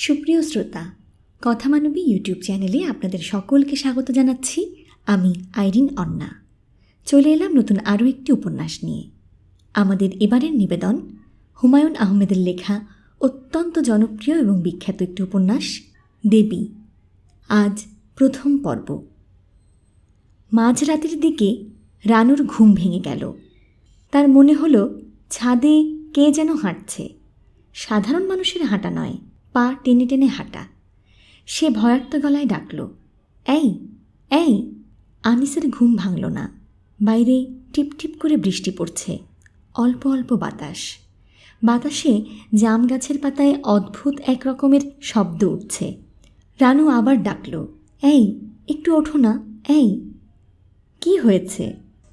সুপ্রিয় শ্রোতা, কথা মানবী ইউটিউব চ্যানেলে আপনাদের সকলকে স্বাগত জানাচ্ছি। আমি আইরিন অন্না চলে এলাম নতুন আরও একটি উপন্যাস নিয়ে। আমাদের এবারের নিবেদন হুমায়ুন আহমেদের লেখা অত্যন্ত জনপ্রিয় এবং বিখ্যাত একটি উপন্যাস দেবী। আজ প্রথম পর্ব। মাঝরাতের দিকে রানুর ঘুম ভেঙে গেল। তার মনে হলো ছাদে কে যেন হাঁটছে। সাধারণ মানুষের হাঁটা নয়, পা টেনে টেনে হাঁটা। সে ভয়ার্ত গলায় ডাকল, এই এই। আনিসের ঘুম ভাঙল না। বাইরে টিপটিপ করে বৃষ্টি পড়ছে, অল্প অল্প বাতাস। বাতাসে জাম গাছের পাতায় অদ্ভুত এক রকমের শব্দ উঠছে। রানু আবার ডাকল, এই একটু ওঠো না, এই। কি হয়েছে?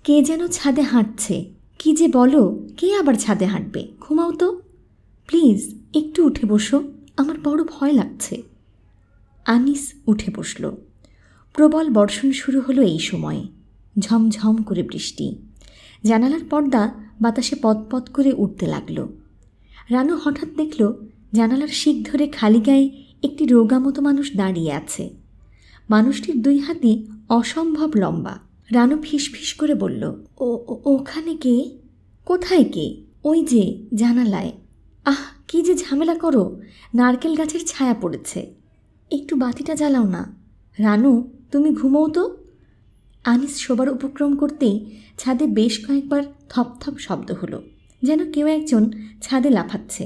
কে যেন ছাদে হাঁটছে। কি যে বলো, কে আবার ছাদে হাঁটবে? ঘুমাও তো প্লিজ, একটু উঠে বসো, আমার বড় ভয় লাগছে। আনিস উঠে বসল। প্রবল বর্ষণ শুরু হলো এই সময়ে। ঝমঝম করে বৃষ্টি। জানালার পর্দা বাতাসে পতপত করে উঠতে লাগল। রানু হঠাৎ দেখল জানালার শিক ধরে খালি গায়ে একটি রোগামতো মানুষ দাঁড়িয়ে আছে। মানুষটির দুই হাতই অসম্ভব লম্বা। রানু ফিসফিস করে বলল, ওখানে কে? কোথায় কে? ওই যে জানালায়। আহ, কি যে ঝামেলা করো, নারকেল গাছের ছায়া পড়েছে। একটু বাতিটা জ্বালাও না। রানু, তুমি ঘুমোও তো। আনিস শোবার উপক্রম করতেই ছাদে বেশ কয়েকবার থপথপ শব্দ হলো, যেন কেউ একজন ছাদে লাফাচ্ছে।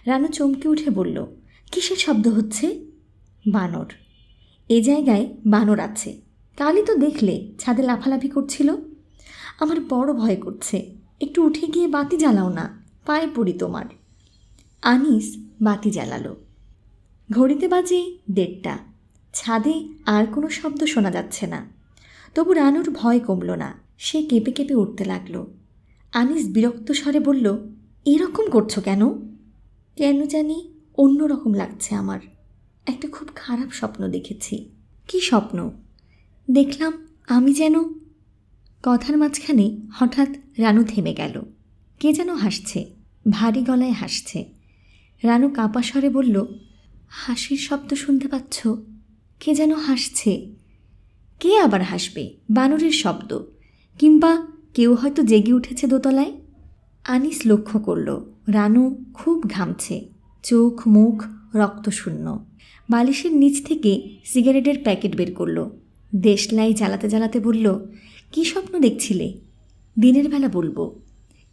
রানু চমকে উঠে বলল, কিসের শব্দ হচ্ছে? বানর। এ জায়গায় বানর আছে। কালই তো দেখলে ছাদে লাফালাফি করছিল। আমার বড় ভয় করছে। একটু উঠে গিয়ে বাতি জ্বালাও না, পায়ে পড়ি তোমার। আনিস বাতি জ্বালালো। ঘড়িতে বাজে 1:30। ছাদে আর কোনো শব্দ শোনা যাচ্ছে না। তবু রানুর ভয় কমল না। সে কেঁপে কেঁপে উঠতে লাগল। আনিস বিরক্ত স্বরে বলল, এরকম করছো কেন? কেন জানি অন্যরকম লাগছে আমার। একটা খুব খারাপ স্বপ্ন দেখেছি। কি স্বপ্ন? দেখলাম আমি যেন। কথার মাঝখানে হঠাৎ রানু থেমে গেল। কে যেন হাসছে, ভারী গলায় হাসছে। রানু কাঁপা স্বরে বলল, হাসির শব্দ শুনতে পাচ্ছ? কে যেন হাসছে। কে আবার হাসবে? বানরের শব্দ, কিংবা কেউ হয়তো জেগে উঠেছে দোতলায়। আনিস লক্ষ্য করল রানু খুব ঘামছে, চোখ মুখ রক্তশূন্য। বালিশের নিচ থেকে সিগারেটের প্যাকেট বের করল। দেশলাই জ্বালাতে জ্বালাতে বলল, কি স্বপ্ন দেখছিলে? দিনের বেলা বলবো।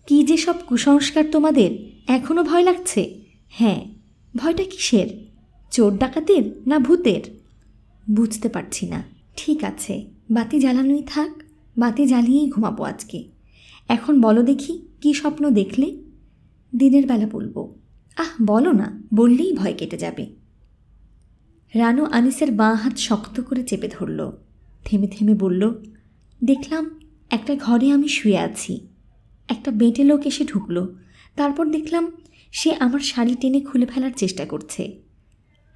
কি যে সব কুসংস্কার তোমাদের, এখনও ভয় লাগছে? হ্যাঁ, ভয়টা কিসের? চোর ডাকাতের না ভূতের? বুঝতে পারছি না। ঠিক আছে, বাতি জ্বালানোই থাক। বাতি জ্বালিয়েই ঘুমাবো আজকে। এখন বলো দেখি, কি স্বপ্ন দেখলে? দিনের বেলা বলবো। আহ, বলো না, বললেই ভয় কেটে যাবে। রানু আনিসের বাঁ হাত শক্ত করে চেপে ধরল। থেমে থেমে বলল, দেখলাম একটা ঘরে আমি শুয়ে আছি। একটা বেঁটে লোক এসে ঢুকলো। তারপর দেখলাম সে আমার শাড়ি টেনে খুলে ফেলার চেষ্টা করছে।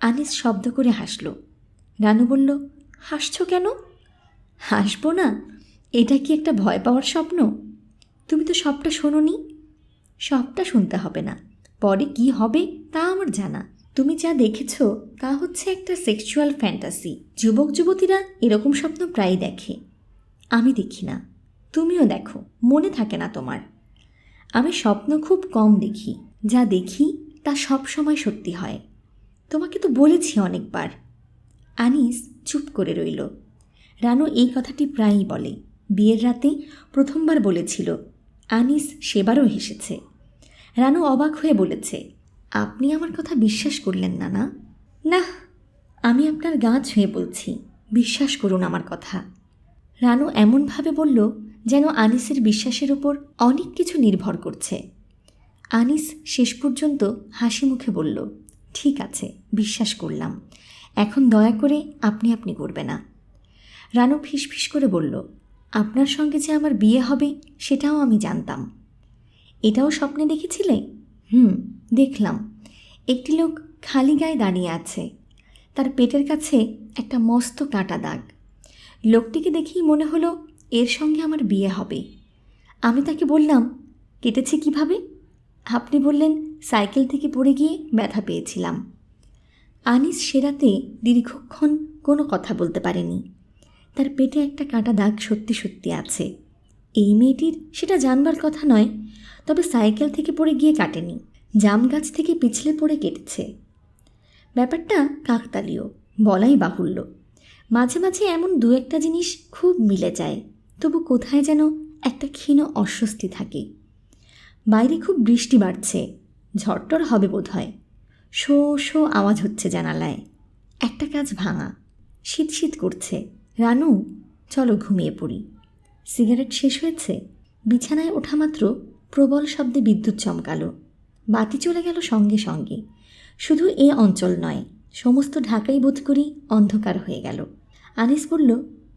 আনিস শব্দ করে হাসল। রানু বলল, হাসছো কেন? হাসবো না? এটা কি একটা ভয় পাওয়ার স্বপ্ন? তুমি তো সবটা শোনোনি। সবটা শুনতে হবে না, পরে কি হবে তা আমার জানা। তুমি যা দেখেছ তা হচ্ছে একটা সেক্সুয়াল ফ্যান্টাসি। যুবক যুবতীরা এরকম স্বপ্ন প্রায়ই দেখে। আমি দেখি না, তুমিও দেখো, মনে থাকে না তোমার। আমি স্বপ্ন খুব কম দেখি। যা দেখি তা সব সময় সত্যি হয়। তোমাকে তো বলেছি অনেকবার। আনিস চুপ করে রইল। রানু এই কথাটি প্রায়ই বলে। বিয়ের রাতে প্রথমবার বলেছিল। আনিস সেবারও হেসেছে। রানু অবাক হয়ে বলেছে, আপনি আমার কথা বিশ্বাস করলেন না? না না, আমি আপনার গা ছুঁয়ে বলছি, বিশ্বাস করুন আমার কথা। রানু এমনভাবে বলল যেন আনিসের বিশ্বাসের ওপর অনেক কিছু নির্ভর করছে। আনিস শেষ পর্যন্ত হাসি মুখে বলল, ঠিক আছে, বিশ্বাস করলাম। এখন দয়া করে আপনি আপনি করবে না। রানু ফিসফিস করে বলল, আপনার সঙ্গে যে আমার বিয়ে হবে সেটাও আমি জানতাম। এটাও স্বপ্নে দেখেছিলে? দেখলাম। একটি লোক খালি গায়ে দাঁড়িয়ে আছে। তার পেটের কাছে একটা মস্ত কাটা দাগ। লোকটিকে দেখেই মনে হলো এর সঙ্গে আমার বিয়ে হবে। আমি তাকে বললাম, কেটেছে কিভাবে? আপনি বললেন, সাইকেল থেকে পড়ে গিয়ে ব্যথা পেয়েছিলাম। আনিস সে রাতে দীর্ঘক্ষণ কোনো কথা বলতে পারেনি। তার পেটে একটা কাটা দাগ সত্যি সত্যি আছে। এই মেয়েটির সেটা জানবার কথা নয়, তবে সাইকেল থেকে পড়ে গিয়ে কাটেনি, জাম গাছ থেকে পিছলে পড়ে কেটেছে। ব্যাপারটা কাকতালীয়, বলাই বাহুল্য। মাঝে মাঝে এমন দু একটা জিনিস খুব মিলে যায়, তবু কোথায় যেন একটা ক্ষীণ অস্বস্তি থাকে। বাইরে খুব বৃষ্টি বাড়ছে, ঝড়টর হবে বোধ হয়। শো শো আওয়াজ হচ্ছে জানালায়। একটা কাজ ভাঙা, শীত শীত করছে। রানু, চলো ঘুমিয়ে পড়ি। সিগারেট শেষ হয়েছে। বিছানায় ওঠা মাত্র প্রবল শব্দে বিদ্যুৎ চমকালো। বাতি চলে গেল সঙ্গে সঙ্গে। শুধু এ অঞ্চল নয়, সমস্ত ঢাকাই বোধ করি অন্ধকার হয়ে গেল। আনিস বলল,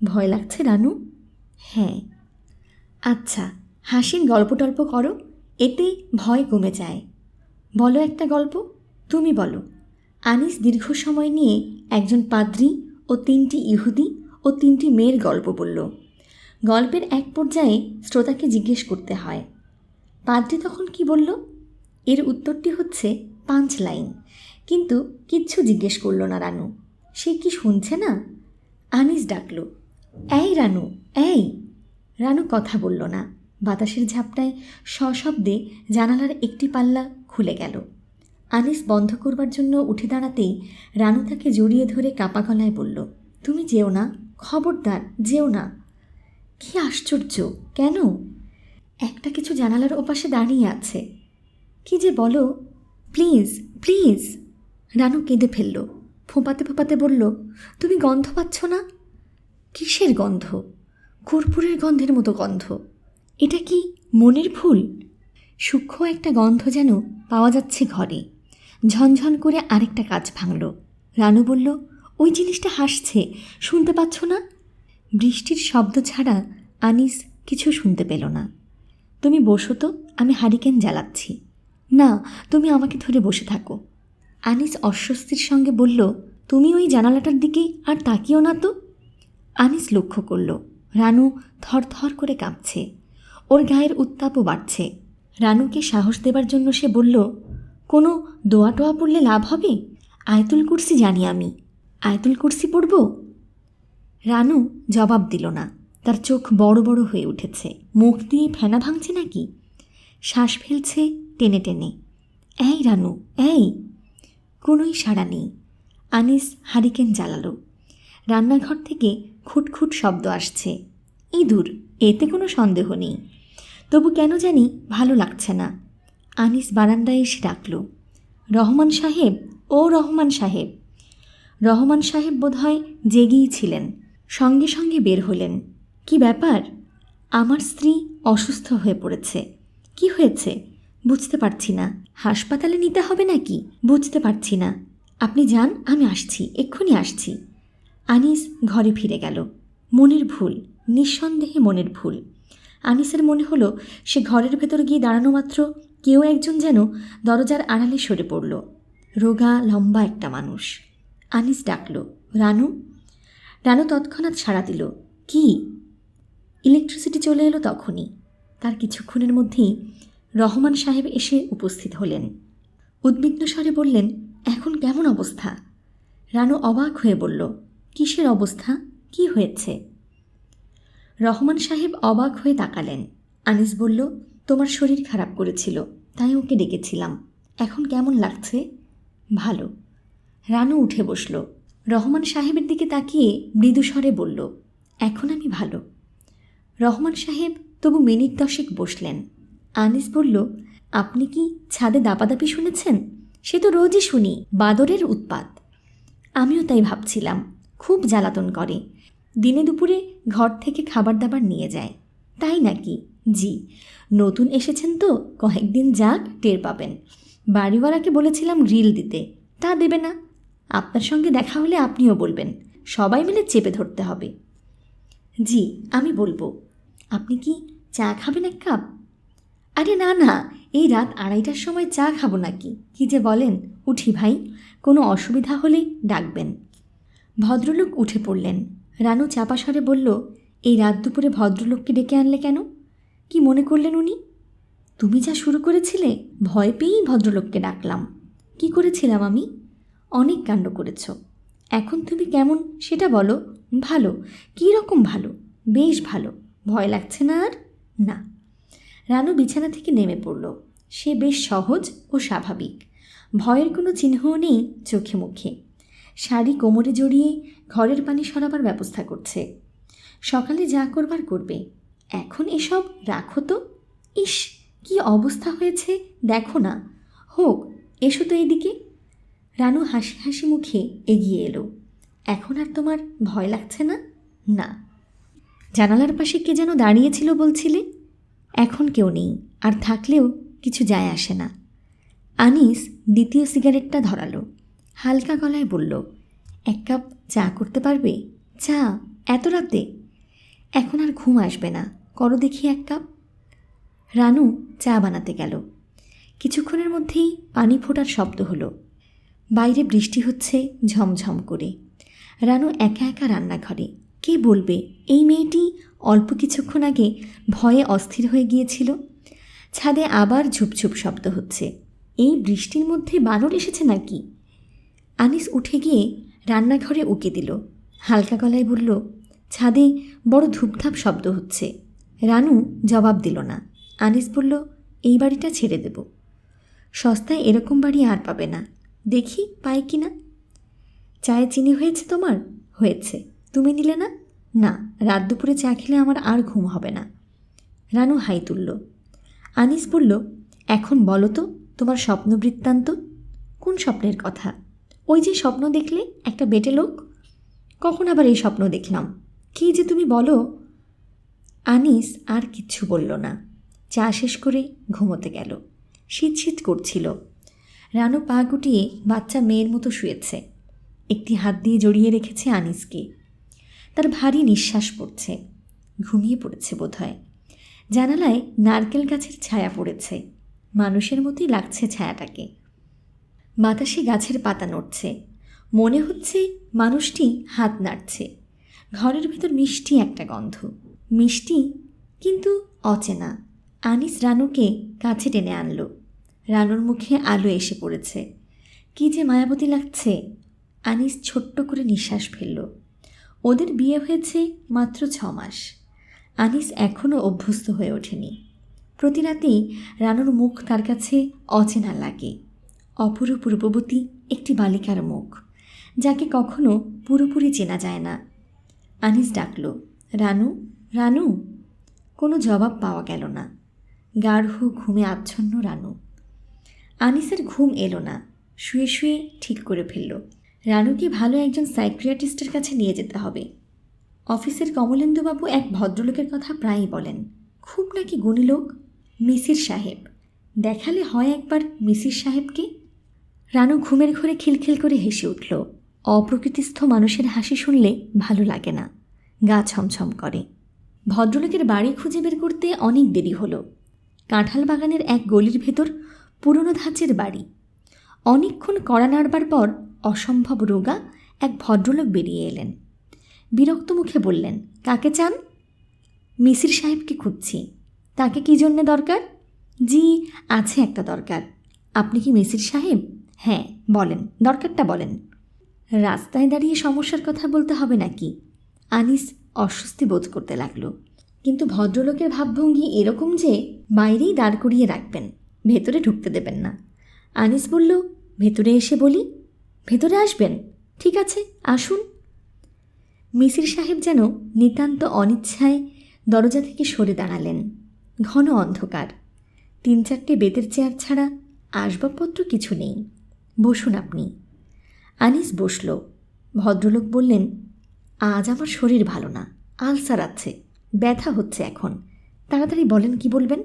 ভয় লাগছে রানু? হ্যাঁ। আচ্ছা, হাসির গল্প টল্প করো, এতে ভয় কমে যায়। বলো একটা গল্প। তুমি বলো। আনিস দীর্ঘ সময় নিয়ে একজন পাদ্রী ও 3টি ইহুদি ও 3টি মেয়ের গল্প বলল। গল্পের এক পর্যায়ে শ্রোতাকে জিজ্ঞেস করতে হয়, পাদ্রী তখন কি বলল? এর উত্তরটি হচ্ছে 5 লাইন, কিন্তু কিচ্ছু জিজ্ঞেস করল না রানু। সে কি শুনছে না? আনিস ডাকল, এই রানু, এই। রানু কথা বলল না। বাতাসের ঝাপটায় সশব্দে জানালার একটি পাল্লা খুলে গেল। আনিস বন্ধ করবার জন্য উঠে দাঁড়াতেই রানু তাকে জড়িয়ে ধরে কাপা গলায় বলল, তুমি যেও না, খবরদার যেও না। কি আশ্চর্য, কেন? একটা কিছু জানালার ওপাশে দাঁড়িয়ে আছে। কি যে বলো, প্লিজ প্লিজ। রানু কেঁদে ফেলল। ফোঁপাতে ফোঁপাতে বলল, তুমি গন্ধ পাচ্ছ না? কিসের গন্ধ? কর্পূরের গন্ধের মতো গন্ধ। এটা কি মনের ভুল? সূক্ষ্ম একটা গন্ধ যেন পাওয়া যাচ্ছে ঘরে। ঝনঝন করে আরেকটা কাজ ভাঙল। রানু বলল, ওই জিনিসটা হাসছে, শুনতে পাচ্ছ না? বৃষ্টির শব্দ ছাড়া আনিস কিছু শুনতে পেল না। তুমি বসো তো, আমি হারিকেন জ্বালাচ্ছি। না, তুমি আমাকে ধরে বসে থাকো। আনিস অস্বস্তির সঙ্গে বলল, তুমি ওই জানালাটার দিকে আর তাকিও না তো। আনিস লক্ষ্য করল রানু থরথর করে কাঁপছে, ওর গায়ের উত্তাপও বাড়ছে। রানুকে সাহস দেবার জন্য সে বলল, কোনো দোয়া টোয়া পড়লে লাভ হবে? আয়াতুল কুরসি জানি আমি, আয়াতুল কুরসি পড়ব? রানু জবাব দিল না। তার চোখ বড় বড় হয়ে উঠেছে। মুখ দিয়ে ফেনা ভাঙছে নাকি? শ্বাস ফেলছে টেনে টেনে। এই রানু, এই। কোনোই সাড়া নেই। আনিস হারিকেন জ্বালালো। রান্নাঘর থেকে খুটখুট শব্দ আসছে। ইঁদুর, এতে কোনো সন্দেহ নেই, তবু কেন জানি ভালো লাগছে না। আনিস বারান্দায় এসে ডাকল, রহমান সাহেব, ও রহমান সাহেব। রহমান সাহেব বোধহয় জেগেই ছিলেন, সঙ্গে সঙ্গে বের হলেন। কি ব্যাপার? আমার স্ত্রী অসুস্থ হয়ে পড়েছে। কি হয়েছে? বুঝতে পারছি না। হাসপাতালে নিতে হবে নাকি? বুঝতে পারছি না। আপনি যান, আমি আসছি, এক্ষুনি আসছি। আনিস ঘরে ফিরে গেল। মনের ভুল, নিঃসন্দেহে মনের ভুল। আনিসের মনে হলো সে ঘরের ভেতর গিয়ে দাঁড়ানো মাত্র কেউ একজন যেন দরজার আড়ালে সরে পড়ল। রোগা লম্বা একটা মানুষ। আনিস ডাকল, রানু। রানু তৎক্ষণাৎ সাড়া দিল, কি? ইলেকট্রিসিটি চলে এলো তখনই। তার কিছুক্ষণের মধ্যেই রহমান সাহেব এসে উপস্থিত হলেন। উদ্বিগ্ন স্বরে বললেন, এখন কেমন অবস্থা? রানু অবাক হয়ে বলল, কিসের অবস্থা? কি হয়েছে? রহমান সাহেব অবাক হয়ে তাকালেন। আনিস বলল, তোমার শরীর খারাপ করেছিল, তাই ওকে ডেকেছিলাম। এখন কেমন লাগছে? ভালো। রানু উঠে বসল। রহমান সাহেবের দিকে তাকিয়ে মৃদু স্বরে বলল, এখন আমি ভালো। রহমান সাহেব তবু মিনিট 10 বসলেন। আনিস বলল, আপনি কি ছাদে দাপাদাপি শুনেছেন? সে তো রোজই শুনি, বাদরের উৎপাত। আমিও তাই ভাবছিলাম, খুব জ্বালাতন করে। দিনে দুপুরে ঘর থেকে খাবার দাবার নিয়ে যায়। তাই নাকি? জি, নতুন এসেছেন তো, কয়েকদিন যাক, টের পাবেন। বাড়িওয়ালাকে বলেছিলাম গ্রিল দিতে, তা দেবে না। আপনার সঙ্গে দেখা হলে আপনিও বলবেন, সবাই মিলে চেপে ধরতে হবে। জি, আমি বলবো। আপনি কি চা খাবেন 1 কাপ? আরে না না, এই রাত 2:30টার সময় চা খাবো নাকি? কি যে বলেন। উঠি ভাই, কোনো অসুবিধা হলে ডাকবেন। ভদ্রলোক উঠে পড়লেন। রানু চাপা স্বরে বলল, এই রাত দুপুরে ভদ্রলোককে ডেকে আনলে কেন? কি মনে করলেন উনি? তুমি যা শুরু করেছিলে, ভয় পেয়েই ভদ্রলোককে ডাকলাম। কি করেছিলাম আমি? অনেক কাণ্ড করেছ। এখন তুমি কেমন সেটা বলো। ভালো? কী রকম ভালো? বেশ ভালো। ভয় লাগছে না আর? না। রানু বিছানা থেকে নেমে পড়ল। সে বেশ সহজ ও স্বাভাবিক, ভয়ের কোনো চিহ্নও নেই চোখে মুখে। শাড়ি কোমরে জড়িয়ে ঘরের পানি সরাবার ব্যবস্থা করছে। সকালে যা করবার করবে, এখন এসব রাখো তো। ইস, কি অবস্থা হয়েছে দেখো না। হোক, এসো তো এদিকে। রানু হাসি হাসি মুখে এগিয়ে এলো। এখন আর তোমার ভয় লাগছে না? না। জানালার পাশে কে যেন দাঁড়িয়েছিল বলছিলে? এখন কেউ নেই, আর থাকলেও কিছু যায় আসে না। আনিস দ্বিতীয় সিগারেটটা ধরালো। হালকা গলায় বলল, এক কাপ চা করতে পারবে? চা? এত রাতে? এখন আর ঘুম আসবে না, করো দেখি এক কাপ। রানু চা বানাতে গেল। কিছুক্ষণের মধ্যেই পানি ফোটার শব্দ হলো। বাইরে বৃষ্টি হচ্ছে ঝমঝম করে। রানু একা একা রান্নাঘরে। কে বলবে এই মেয়েটি অল্প কিছুক্ষণ আগে ভয়ে অস্থির হয়ে গিয়েছিল। ছাদে আবার ঝুপঝুপ শব্দ হচ্ছে। এই বৃষ্টির মধ্যে বানর এসেছে নাকি? আনিস উঠে গিয়ে রান্নাঘরে উকি দিল। হালকা গলায় বলল, ছাদে বড় ধূপধাপ শব্দ হচ্ছে। রানু জবাব দিল না। আনিস বলল, এই বাড়িটা ছেড়ে দেব। সস্তায় এরকম বাড়ি আর পাবে না। দেখি পাই কি না। চায়ে চিনি হয়েছে তোমার? হয়েছে। তুমি নিলে না? না, রাত দুপুরে চা খেলে আমার আর ঘুম হবে না। রানু হাই তুলল। আনিস বলল, এখন বলো তো তোমার স্বপ্ন বৃত্তান্ত। কোন স্বপ্নের কথা? ওই যে স্বপ্ন দেখলে একটা বেটে লোক। কখন আবার এই স্বপ্ন দেখলাম? কী যে তুমি বলো। আনিস আর কিচ্ছু বলল না। চা শেষ করে ঘুমোতে গেল। শীত শীত করছিল। রানু পা গুটিয়ে বাচ্চা মেয়ের মতো শুয়েছে। একটি হাত দিয়ে জড়িয়ে রেখেছে আনিসকে। তার ভারী নিঃশ্বাস পড়ছে। ঘুমিয়ে পড়েছে বোধহয়। জানালায় নারকেল গাছের ছায়া পড়েছে। মানুষের মতোই লাগছে ছায়াটাকে। বাতাসে গাছের পাতা নড়ছে। মনে হচ্ছে মানুষটি হাত নাড়ছে। ঘরের ভেতর মিষ্টি একটা গন্ধ। মিষ্টি কিন্তু অচেনা। আনিস রানুকে কাছে টেনে আনল। রানুর মুখে আলো এসে পড়েছে। কি যে মায়াবতী লাগছে। আনিস ছোট্ট করে নিঃশ্বাস ফেলল। ওদের বিয়ে হয়েছে মাত্র 6 মাস। আনিস এখনও অভ্যস্ত হয়ে ওঠেনি। প্রতি রাতেই রানুর মুখ তার কাছে অচেনা লাগে। অপরূপ রূপবতী একটি বালিকার মুখ, যাকে কখনো পুরোপুরি চেনা যায় না। আনিস ডাকল, রানু, রানু। কোনো জবাব পাওয়া গেল না। গাঢ় ঘুমে আচ্ছন্ন রানু। আনিসের ঘুম এলো না। শুয়ে শুয়ে ঠিক করে ফেলল, রানুকে ভালো একজন সাইকিয়াট্রিস্টের কাছে নিয়ে যেতে হবে। অফিসের কমলেন্দুবাবু এক ভদ্রলোকের কথা প্রায়ই বলেন। খুব নাকি গুণী লোক, মিসির সাহেব। দেখালে হয় একবার মিসির সাহেবকে। রানু ঘুমের ঘরে খিলখিল করে হেসে উঠল। অপ্রকৃতিস্থ মানুষের হাসি শুনলে ভালো লাগে না, গা ছমছম করে। ভদ্রলোকের বাড়ি খুঁজে বের করতে অনেক দেরি হলো। কাঁঠাল বাগানের এক গলির ভেতর পুরনো ধাঁচের বাড়ি। অনেকক্ষণ কড়া নাড়বার পর অসম্ভব রোগা এক ভদ্রলোক বেরিয়ে এলেন। বিরক্ত মুখে বললেন, কাকে চান? মিসির সাহেবকে খুঁজছি। তাকে কী জন্যে দরকার? জি, আছে একটা দরকার। আপনি কি মিসির সাহেব? হ্যাঁ, বলেন, দরকারটা বলেন। রাস্তায় দাঁড়িয়ে সমস্যার কথা বলতে হবে নাকি? আনিস অস্বস্তি বোধ করতে লাগলো। কিন্তু ভদ্রলোকের ভাবভঙ্গি এরকম যে বাইরেই দাঁড় করিয়ে রাখবেন, ভেতরে ঢুকতে দেবেন না। আনিস বলল, ভেতরে এসে বলি? ভেতরে আসবেন? ঠিক আছে, আসুন। মিসির সাহেব যেন নিতান্ত অনিচ্ছায় দরজা থেকে সরে দাঁড়ালেন। ঘন অন্ধকার। 3-4টে বেতের চেয়ার ছাড়া আসবাবপত্র কিছু নেই। বসুন আপনি। আনিস বসল। ভদ্রলোক বললেন, আজ আমার শরীর ভালো না, আলসার আছে, ব্যথা হচ্ছে এখন। তাড়াতাড়ি বলেন কি বলবেন।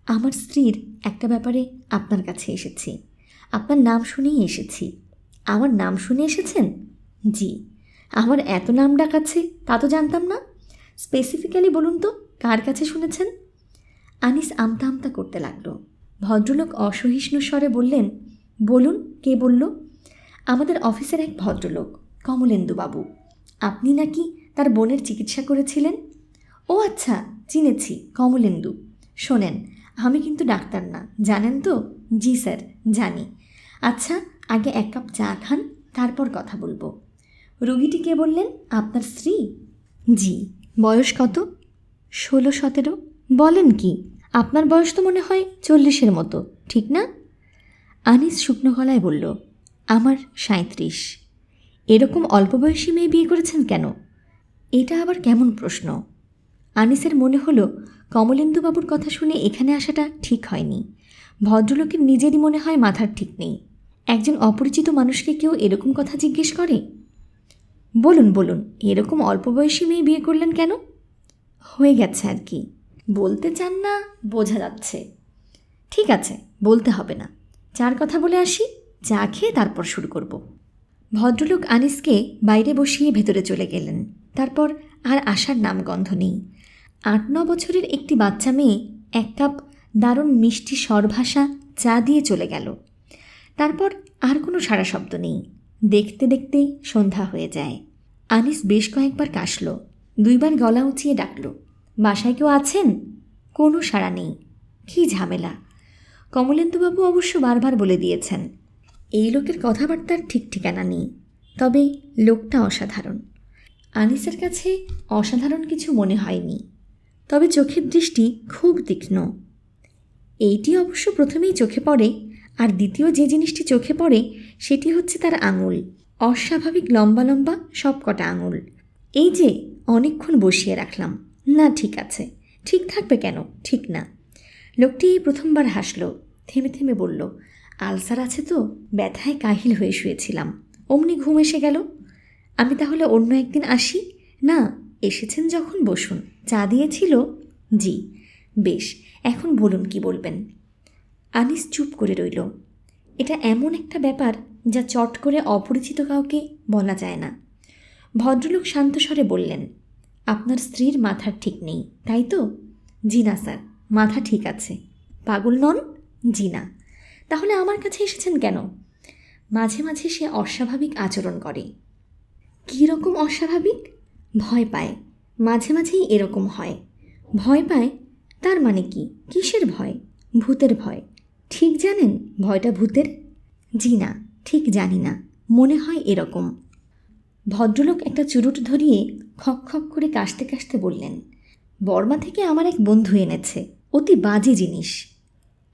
আমার স্ত্রীর একটা ব্যাপারে আপনার কাছে এসেছি। আপনার নাম শুনেই এসেছি। আমার নাম শুনে এসেছেন? জি। আমার এত নাম ডাক আছে তা তো জানতাম না। স্পেসিফিক্যালি বলুন তো কার কাছে শুনেছেন? আনিস আমতা আমতা করতে লাগলো। ভদ্রলোক অসহিষ্ণু স্বরে বললেন, বলুন, কে বলল? আমাদের অফিসের এক ভদ্রলোক, কমলেন্দুবাবু। আপনি নাকি তার বোনের চিকিৎসা করেছিলেন? ও আচ্ছা, চিনেছি, কমলেন্দু। শোনেন, আমি কিন্তু ডাক্তার না, জানেন তো? জি স্যার, জানি। আচ্ছা, আগে 1 কাপ চা খান, তারপর কথা বলবো। রোগীটি কে বললেন? আপনার স্ত্রী? জি। বয়স কত? 16-17। বলেন কি? আপনার বয়স তো মনে হয় 40-এর মতো, ঠিক না? আনিস শুকনো গলায় বলল, আমার 37। এরকম অল্প বয়সী মেয়ে বিয়ে করেছেন কেন? এটা আবার কেমন প্রশ্ন? আনিসের মনে হলো কমলেন্দুবাবুর কথা শুনে এখানে আসাটা ঠিক হয়নি। ভদ্রলোকের নিজেরই মনে হয় মাথার ঠিক নেই। একজন অপরিচিত মানুষকে কেউ এরকম কথা জিজ্ঞেস করে? বলুন বলুন, এরকম অল্প বয়সী মেয়ে বিয়ে করলেন কেন? হয়ে গেছে আর কি। বলতে চান না বোঝা যাচ্ছে। ঠিক আছে, বলতে হবে না। চার কথা বলে আসি, চা খেয়ে তারপর শুরু করব। ভদ্রলোক আনিসকে বাইরে বসিয়ে ভেতরে চলে গেলেন। তারপর আর আসার নামগন্ধ নেই। 8-9 বছরের একটি বাচ্চা মেয়ে 1 কাপ দারুণ মিষ্টি স্বরভাষা চা দিয়ে চলে গেল। তারপর আর কোনো সাড়া শব্দ নেই। দেখতে দেখতে সন্ধ্যা হয়ে যায়। আনিস বেশ কয়েকবার কাশল, 2বার গলা উঁচিয়ে ডাকল, বাসায় কেউ আছেন? কোনো সাড়া নেই। কী ঝামেলা! কমলেন্দুবাবু অবশ্য বারবার বলে দিয়েছেন, এই লোকের কথাবার্তার ঠিক ঠিকানা নেই। তবে লোকটা অসাধারণ। আনিসের কাছে অসাধারণ কিছু মনে হয়নি, তবে চোখের দৃষ্টি খুব তীক্ষ্ণ। এইটি অবশ্য প্রথমেই চোখে পড়ে, আর দ্বিতীয় যে জিনিসটি চোখে পড়ে সেটি হচ্ছে তার আঙুল। অস্বাভাবিক লম্বা লম্বা সব কটা আঙুল। এই যে অনেকক্ষণ বসিয়ে রাখলাম, না ঠিক আছে, ঠিক থাকবে কেন? ঠিক না। লোকটি এই প্রথমবার হাসল, থেমে থেমে বলল, আলসার আছে তো, ব্যথায় কাহিল হয়ে শুয়েছিলাম, অমনি ঘুম এসে গেল। আমি তাহলে অন্য একদিন আসি? না, এসেছেন যখন বসুন। চা দিয়েছিল? জি। বেশ, এখন বলুন কি বলবেন। আনিস চুপ করে রইল। এটা এমন একটা ব্যাপার যা চট করে অপরিচিত কাউকে বলা যায় না। ভদ্রলোক শান্ত স্বরে বললেন, আপনার স্ত্রীর মাথার ঠিক নেই, তাই তো? জি না স্যার, মাথা ঠিক আছে। পাগল নন? জি না। তাহলে আমার কাছে এসেছেন কেন? মাঝে মাঝে সে অস্বাভাবিক আচরণ করে। কী রকম অস্বাভাবিক? ভয় পায়। মাঝে মাঝেই এরকম হয়। ভয় পায়? তার মানে কি? কিসের ভয়? ভূতের ভয়। ঠিক জানেন ভয়টা ভূতের? জি না, ঠিক জানি না, মনে হয় এরকম। ভদ্রলোক একটা চুরুট ধরিয়ে খক খক করে কাশতে কাশতে বললেন, বর্মা থেকে আমার এক বন্ধু এনেছে, অতি বাজে জিনিস।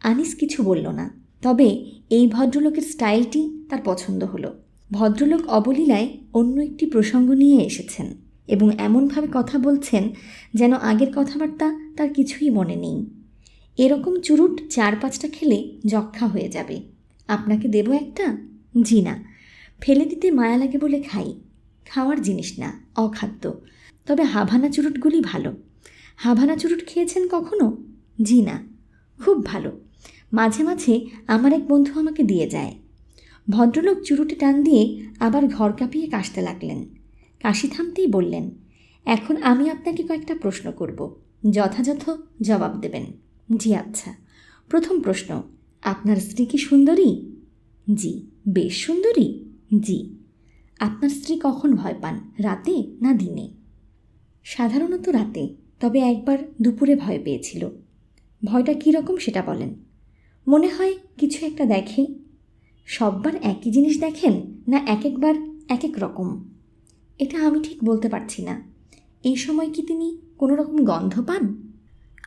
আনিস কিছু বলল না, তবে এই ভদ্রলোকের স্টাইলটি তার পছন্দ হলো। ভদ্রলোক অবলীলায় অন্য একটি প্রসঙ্গ নিয়ে এসেছেন এবং এমনভাবে কথা বলছেন যেন আগের কথাবার্তা তার কিছুই মনে নেই। এরকম চুরুট 4-5টা খেলে যক্ষা হয়ে যাবে। আপনাকে দেব একটা? জি না, ফেলে দিতে মায়া লাগে বলে খাই। খাওয়ার জিনিস না, অখাদ্য। তবে হাভানা চুরুটগুলি ভালো। হাভানা চুরুট খেয়েছেন কখনো? জি না। খুব ভালো। মাঝে মাঝে আমার এক বন্ধু আমাকে দিয়ে যায়। ভদ্রলোক চুরুটে টান দিয়ে আবার ঘর কাঁপিয়ে কাশতে লাগলেন। কাশি থামতেই বললেন, এখন আমি আপনাকে কয়েকটা প্রশ্ন করব, যথাযথ জবাব দেবেন। জি আচ্ছা। প্রথম প্রশ্ন, আপনার স্ত্রী কি সুন্দরী? জি। বেশ সুন্দরী? জি। আপনার স্ত্রী কখন ভয় পান, রাতে না দিনে? সাধারণত রাতে, তবে একবার দুপুরে ভয় পেয়েছিল। ভয়টা কী রকম সেটা বলেন। মনে হয় কিছু একটা দেখে। সববার একই জিনিস দেখেন না এক একবার এক এক রকম? এটা আমি ঠিক বলতে পারছি না। এই সময় কি তিনি কোনো রকম গন্ধ পান?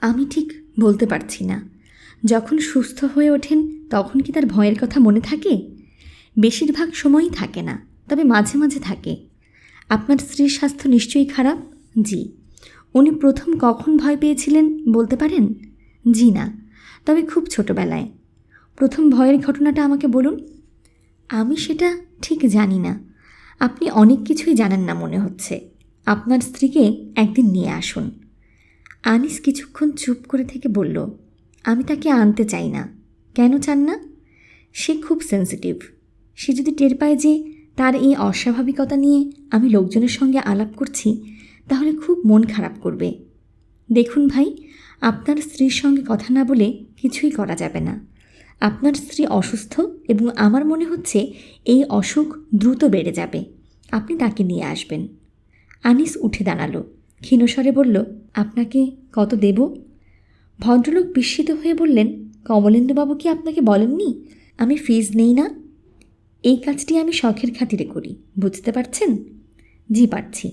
আমি ঠিক বলতে পারছি না। যখন সুস্থ হয়ে ওঠেন তখন কি তার ভয়ের কথা মনে থাকে? বেশিরভাগ সময়ই থাকে না, তবে মাঝে মাঝে থাকে। আপনার স্ত্রীর স্বাস্থ্য নিশ্চয়ই খারাপ? জি। উনি প্রথম কখন ভয় পেয়েছিলেন বলতে পারেন? জি না, তবে খুব ছোটবেলায়। প্রথম ভয়ের ঘটনাটা আমাকে বলুন। আমি সেটা ঠিক জানি না। আপনি অনেক কিছুই জানেন না মনে হচ্ছে। আপনার স্ত্রীকে একদিন নিয়ে আসুন। আনিস কিছুক্ষণ চুপ করে থেকে বলল, আমি তাকে আনতে চাই না। কেন চান না? সে খুব সেন্সিটিভ। সে যদি টের পায় যে তার এই অস্বাভাবিকতা নিয়ে আমি লোকজনের সঙ্গে আলাপ করছি, তাহলে খুব মন খারাপ করবে। দেখুন ভাই, আপনার স্ত্রীর সঙ্গে কথা না বলে কিছুই করা যাবে না। আপনার স্ত্রী অসুস্থ এবং আমার মনে হচ্ছে এই অসুখ দ্রুত বেড়ে যাবে। আপনি তাকে নিয়ে আসবেন। আনিস উঠে দাঁড়ালো, ক্ষীণস্বরে বলল, আপনাকে কত দেব? ভদ্রলোক বিস্মিত হয়ে বললেন, কমলেন্দুবাবু কি আপনাকে বলেননি আমি ফিজ নেই না? এই কাজটি আমি শখের খাতিরে করি, বুঝতে পারছেন? জি পারছি।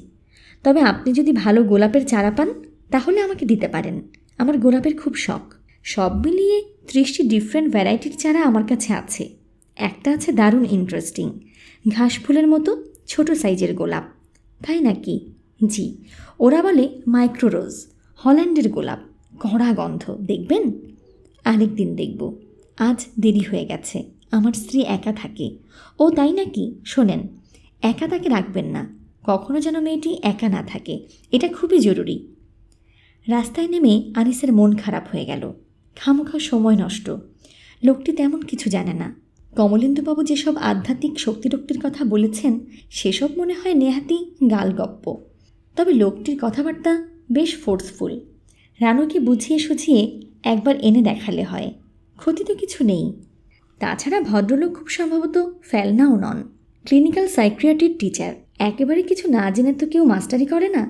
তবে আপনি যদি ভালো গোলাপের চারা পান তাহলে আমাকে দিতে পারেন। আমার গোলাপের খুব শখ। সব মিলিয়ে 30টি ডিফারেন্ট ভ্যারাইটির চারা আমার কাছে আছে। একটা আছে দারুণ ইন্টারেস্টিং, ঘাস ফুলের মতো ছোট সাইজের গোলাপ। তাই নাকি? জি, ওরা বলে মাইক্রো রোজ, হল্যান্ডের গোলাপ, কড়া গন্ধ। দেখবেন? আরেক দিন দেখব, আজ দেরি হয়ে গেছে। আমার স্ত্রী একা থাকে। ও তাই নাকি? শোনেন, একা তাকে রাখবেন না, কখনো যেন মেয়েটি একা না থাকে, এটা খুবই জরুরি। রাস্তায় নেমে আনিসের মন খারাপ হয়ে গেল। খামোখা সময় নষ্ট। লোকটি তেমন কিছু জানে না। কমলেন্দুবাবু যেসব আধ্যাত্মিক শক্তিরক্তির কথা বলেছেন সেসব মনে হয় নেহাতি গালগপ্প। তবে লোকটির কথাবার্তা বেশ ফোর্সফুল। রানুকে বুঝিয়ে সুঝিয়ে একবার এনে দেখালে হয়, ক্ষতি তো কিছু নেই। তাছাড়া ভদ্রলোক খুব সম্ভবত ফেলনাও নন, ক্লিনিক্যাল সাইকিয়াট্রির টিচার। একেবারে কিছু না জেনে তো কেউ মাস্টারি করে না,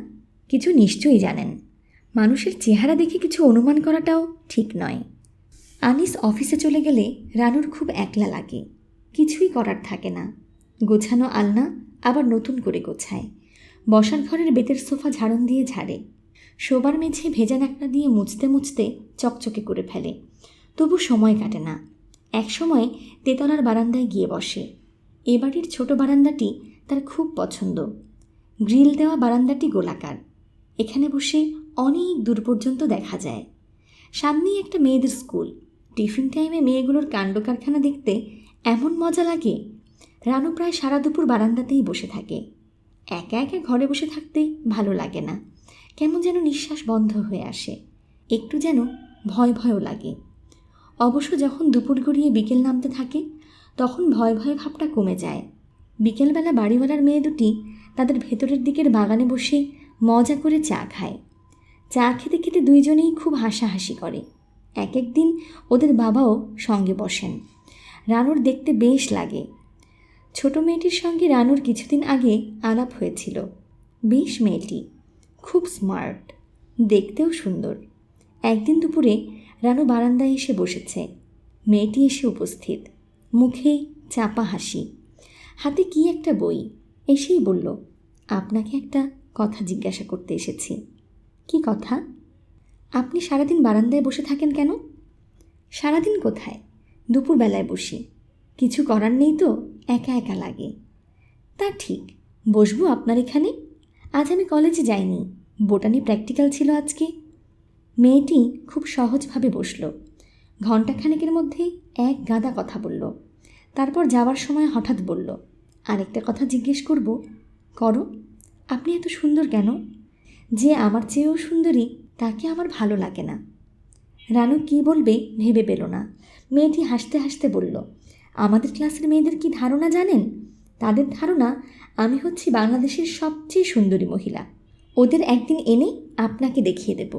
কিছু নিশ্চয়ই জানেন। মানুষের চেহারা দেখে কিছু অনুমান করাটাও ঠিক নয়। আনিস অফিসে চলে গেলে রানুর খুব একলা লাগে। কিছুই করার থাকে না। গোছানো আলনা আবার নতুন করে গোছায়। বসার ঘরের বেতের সোফা ঝাড়ন দিয়ে ঝাড়ে। শোবার মেঝে ভেজা ন্যাকড়া দিয়ে মুছতে মুছতে চকচকে করে ফেলে। তবু সময় কাটে না। এক সময় তেতলার বারান্দায় গিয়ে বসে। এ বাড়ির ছোট বারান্দাটি তার খুব পছন্দ। গ্রিল দেওয়া বারান্দাটি গোলাকার। এখানে বসে অনেক দূর পর্যন্ত দেখা যায়। সামনেই একটা মেয়েদের স্কুল। টিফিন টাইমে মেয়েগুলোর কাণ্ড কারখানা দেখতে এমন মজা লাগে। রানু প্রায় সারা দুপুর বারান্দাতেই বসে থাকে। একা একা ঘরে বসে থাকতে ভালো লাগে না। কেমন যেন নিঃশ্বাস বন্ধ হয়ে আসে। একটু যেন ভয় ভয়ও লাগে। অবশ্য যখন দুপুর গড়িয়ে বিকেল নামতে থাকে তখন ভয় ভয় ভাবটা কমে যায়। বিকেলবেলা বাড়িওয়ালার মেয়ে দুটি তাদের ভেতরের দিকের বাগানে বসে মজা করে চা খায়। চা খেতে খেতে দুইজনেই খুব হাসাহাসি করে। এক একদিন ওদের বাবাও সঙ্গে বসেন। রানুর দেখতে বেশ লাগে। ছোট মেয়েটির সঙ্গে রানুর কিছুদিন আগে আলাপ হয়েছিল। বেশ মেয়েটি, খুব স্মার্ট, দেখতেও সুন্দর। একদিন দুপুরে রানু বারান্দায় এসে বসেছে। মেয়েটি এসে উপস্থিত, মুখে চাপা হাসি, হাতে কি একটা বই। এসেই বলল, আপনাকে একটা কথা জিজ্ঞাসা করতে এসেছি। কি কথা? আপনি সারাদিন বারান্দায় বসে থাকেন কেন? সারাদিন কোথায়, দুপুরবেলায় বসি। কিছু করার নেই তো, একা একা লাগে। তা ঠিক, বসবো আপনার এখানে? আজ আমি কলেজে যাইনি, বোটানি প্র্যাকটিক্যাল ছিল আজকে। মেয়েটি খুব সহজভাবে বসল। ঘণ্টাখানেকের মধ্যে এক গাদা কথা বলল। তারপর যাওয়ার সময় হঠাৎ বলল, আরেকটা কথা জিজ্ঞেস করব? করো। আপনি এত সুন্দর কেন? যে আমার চেয়েও সুন্দরী তাকে আমার ভালো লাগে না। রানু কি বলবে ভেবে পেল না। মেয়েটি হাসতে হাসতে বলল, আমাদের ক্লাসের মেয়েদের কি ধারণা জানেন? তাদের ধারণা আমি হচ্ছি বাংলাদেশের সবচেয়ে সুন্দরী মহিলা। ওদের একদিন এনে আপনাকে দেখিয়ে দেব।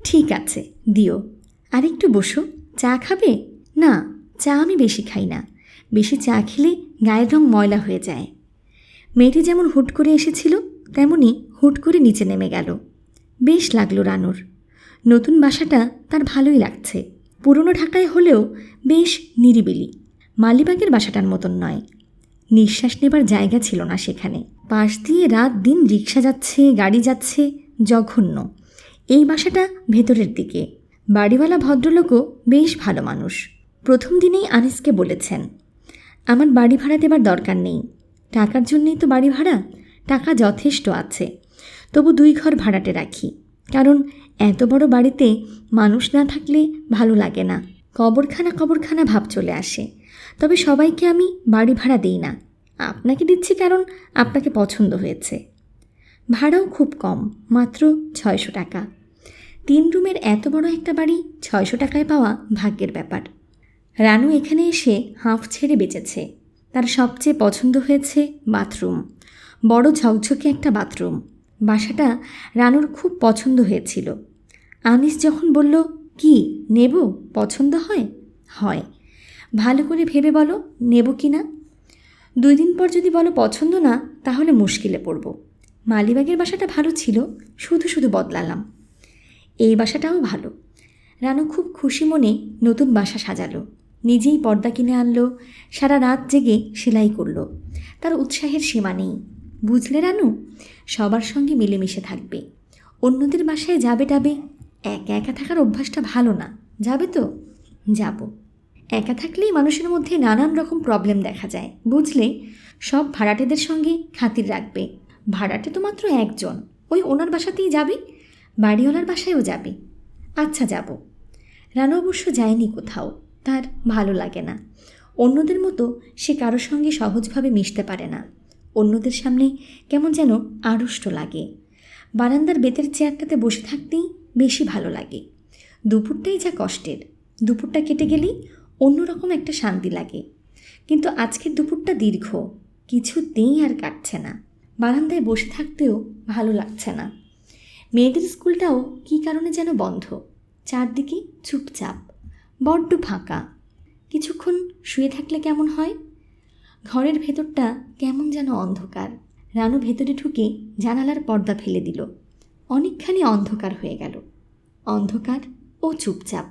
ঠিক আছে, দিও। আরেকটু বসো। চা খাবে? না, চা আমি বেশি খাই না। বেশি চা খেলে গায়ের রং ময়লা হয়ে যায়। মেয়েটি যেমন হুট করে এসেছিল তেমনি হুট করে নিচে নেমে গেল। বেশ লাগলো রানুর। নতুন বাসাটা তার ভালোই লাগছে। পুরনো ঢাকায় হলেও বেশ নিরিবিলি। মালিবাগের বাসাটার মতন নয়। নিঃশ্বাস নেবার জায়গা ছিল না সেখানে। পাশ দিয়ে রাত দিন রিক্সা যাচ্ছে, গাড়ি যাচ্ছে, জঘন্য। এই বাসাটা ভেতরের দিকে। বাড়িওয়ালা ভদ্রলোকও বেশ ভালো মানুষ। প্রথম দিনেই আনিসকে বলেছেন, আমার বাড়ি ভাড়া দেবার দরকার নেই। টাকার জন্যেই তো বাড়ি ভাড়া, টাকা যথেষ্ট আছে। তবু 2 ঘর ভাড়াটে রাখি, কারণ এত বড় বাড়িতে মানুষ না থাকলে ভালো লাগে না। কবরখানা ভাব চলে আসে। তবে সবাইকে আমি বাড়ি ভাড়া দিই না। আপনাকে দিচ্ছি কারণ আপনাকে পছন্দ হয়েছে। ভাড়াও খুব কম, মাত্র 600 টাকা। 3 রুমের এত বড় একটা বাড়ি 600 টাকায় পাওয়া ভাগ্যের ব্যাপার। রানু এখানে এসে হাঁফ ছেড়ে বেঁচেছে। তার সবচেয়ে পছন্দ হয়েছে বাথরুম। বড় ঝকঝকে একটা বাথরুম। বাসাটা রানুর খুব পছন্দ হয়েছিল। আনিস যখন বলল, কি নেব, পছন্দ হয়? হয়। ভালো করে ভেবে বলো নেব কি না। 2 দিন পর যদি বলো পছন্দ না, তাহলে মুশকিলে পড়ব। মালিবাগের বাসাটা ভালো ছিল, শুধু শুধু বদলালাম। এই বাসাটাও ভালো। রানু খুব খুশি মনে নতুন বাসা সাজালো। নিজেই পর্দা কিনে আনলো, সারা রাত জেগে সেলাই করলো। তার উৎসাহের সীমা নেই। বুঝলে রানু, সবার সঙ্গে মিলেমিশে থাকবে, অন্যদের বাসায় যাবে টাবে। একা একা থাকার অভ্যাসটা ভালো না। যাবে তো? যাব। একা থাকলেই মানুষের মধ্যে নানান রকম প্রবলেম দেখা যায়, বুঝলে। সব ভাড়াটেদের সঙ্গে খাতির রাখবে। ভাড়াটে তো মাত্র একজন, ওই ওনার বাসাতেই যাবে, বাড়িওয়ালার বাসায়ও যাবে। আচ্ছা, যাব। রানু অবশ্য যায়নি কোথাও, তার ভালো লাগে না। অন্যদের মতো সে কারোর সঙ্গে সহজভাবে মিশতে পারে না। অন্যদের সামনে কেমন যেন আড়ষ্ট লাগে। বারান্দার বেতের চেয়ারটাতে বসে থাকতেই বেশি ভালো লাগে। দুপুরটাই যা কষ্টের, দুপুরটা কেটে গেলেই অন্যরকম একটা শান্তি লাগে। কিন্তু আজকের দুপুরটা দীর্ঘ, কিছুতেই আর কাটছে না। বারান্দায় বসে থাকতেও ভালো লাগছে না। মেয়েদের স্কুলটাও কী কারণে যেন বন্ধ। চারদিকে চুপচাপ, বড্ড ফাঁকা। কিছুক্ষণ শুয়ে থাকলে কেমন হয়। ঘরের ভেতরটা কেমন যেন অন্ধকার। রানু ভেতরে ঢুকে জানালার পর্দা ফেলে দিল। অনেকখানি অন্ধকার হয়ে গেল। অন্ধকার ও চুপচাপ।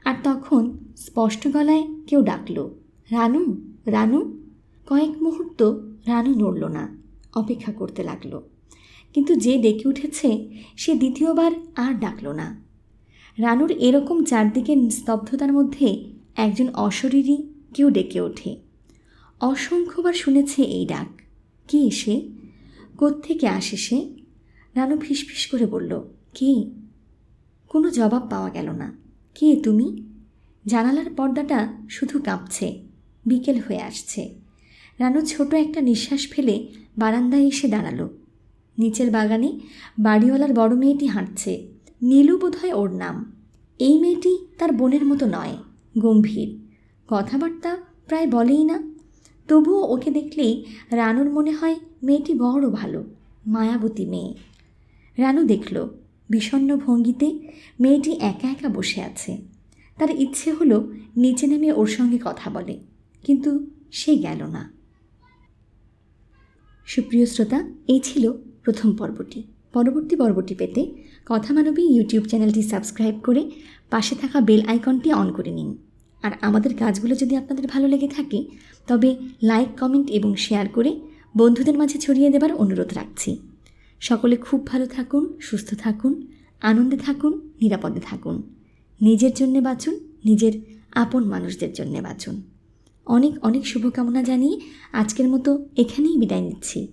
আর তখন স্পষ্ট গলায় কেউ ডাকল, রানু, রানু। কয়েক মুহূর্ত রানু নড়ল না, অপেক্ষা করতে লাগলো। কিন্তু যে ডেকে উঠেছে সে দ্বিতীয়বার আর ডাকল না। রানুর এরকম চারদিকের স্তব্ধতার মধ্যে একজন অশরীরী কেউ ডেকে ওঠে। অসংখ্যবার শুনেছে এই ডাক। কে সে? কোত্থেকে আসে সে? রানু ফিসফিস করে বলল, কে? কোনো জবাব পাওয়া গেল না। কে তুমি? জানালার পর্দাটা শুধু কাঁপছে। বিকেল হয়ে আসছে। রানু ছোট একটা নিঃশ্বাস ফেলে বারান্দায় এসে দাঁড়ালো। নিচের বাগানে বাড়িওয়ালার বড় মেয়েটি হাঁটছে। নীলু বোধহয় ওর নাম। এই মেয়েটি তার বোনের মতো নয়, গম্ভীর, কথাবার্তা প্রায় বলেই না। তবুও ওকে দেখলেই রানুর মনে হয় মেয়েটি বড় ভালো, মায়াবতী মেয়ে। রানু দেখল বিষণ্ণ ভঙ্গিতে মেয়েটি একা একা বসে আছে। তার ইচ্ছে হলো নিচে নেমে ওর সঙ্গে কথা বলে, কিন্তু সে গেল না। সুপ্রিয় শ্রোতা, এই ছিল প্রথম পর্বটি। পরবর্তী পর্বটি পেতে কথা মানবী ইউটিউব চ্যানেলটি সাবস্ক্রাইব করে পাশে থাকা বেল আইকনটি অন করে নিন। আর আমাদের কাজগুলো যদি আপনাদের ভালো লেগে থাকে তবে লাইক, কমেন্ট এবং শেয়ার করে বন্ধুদের মাঝে ছড়িয়ে দেবার অনুরোধ রাখছি। সকলে খুব ভালো থাকুন, সুস্থ থাকুন, আনন্দে থাকুন, নিরাপদে থাকুন। নিজের জন্যে বাঁচুন, নিজের আপন মানুষদের জন্যে বাঁচুন। অনেক অনেক শুভকামনা জানিয়ে আজকের মতো এখানেই বিদায় নিচ্ছি।